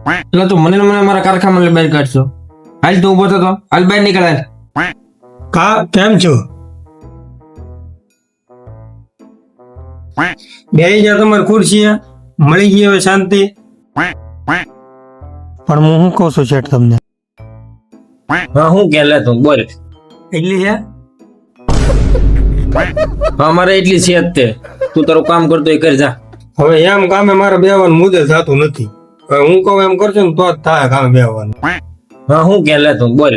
એટલે તું મને ને મને મારા કારખાનામાં બહાર કાઢશો. હાલ તું ઉભો થતો, હાલ બહાર નીકળ હાલ. કા કેમ છો? બેહી જા તમારી ખુરશીએ, મળી ગઈ હવે શાંતિ. પણ હું શું કહું છું શેઠ તમને? હા હું કે લે તું બોલ. એટલી છે? હા મારે એટલી છે જ તે. તું તારું કામ કરતો એ કરી જા. હવે એમ કામે મારે બેહવાનું મુદ્દે થતું નથી. હવે હું કહું એમ કરજો ને તો જ થાય કામે બેહવાનું. હા હું કે લે તું બોલ.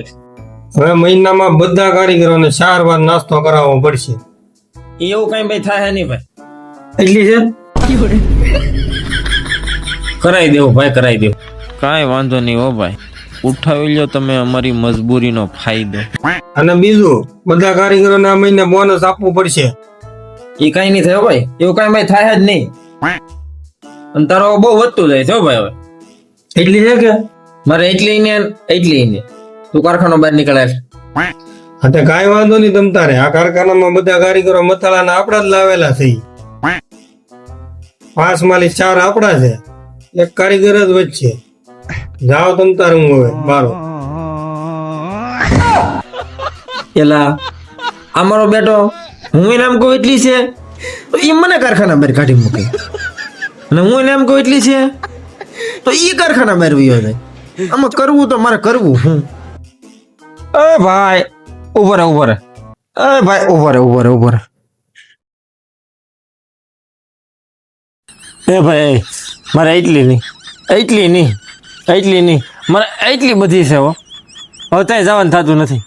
હવે મહિનામાં બધા કારીગરોને 4 વાર નાસ્તો કરાવવો પડશે. એવું કઈ ભાઈ થાય નહીં ભાઈ. એટલી છે? કરાઈ દેવું ભાઈ, કરાઈ દેવું. કાંઈ વાંધો નહીં હો ભાઈ, ઉઠાવી લ્યો તમે અમારી મજબૂરીનો ફાયદો. અને બીજું બધા કારીગરોને આ મહિને બોનસ આપવું પડશે. એ કઈ નહીં થયો ભાઈ, એવું કઈ ભાઈ થાય જ નહીં. અને તારો બહુ વધતું જાય છે હો ભાઈ હવે. એટલી છે કે? મારે એટલી ને એટલી ને. તું કારખાનો બહાર નીકળાય. હા તો કાંઈ વાંધો નહીં તમ તારે. આ કારખાનામાં બધા કારીગરો મસાલાના આપણા જ લાવેલા છે. 5 માલી 4 આપણા છે, એક કારીગર જ વચ્ચે. જાઓ તમ તારે, હું હવે બારો. એલા અમારો બેટો હું એને એમ કહું એટલી છે તો એ મને કારખાના બહાર કાઢી મૂકે, અને હું એને એમ કહું એટલી છે તો એ કારખાના બહાર વયો જાય. આમાં કરવું તો મારે કરવું હું. એ ભાઈ ઉભો રે ઉભો રે. એ ભાઈ ઉભો રે ઉભો રે ઉભો રે. એ ભાઈ મારે એટલી નહીં મારે એટલી બધી છે હો. હવે ત્યાં જવાનું થતું નથી.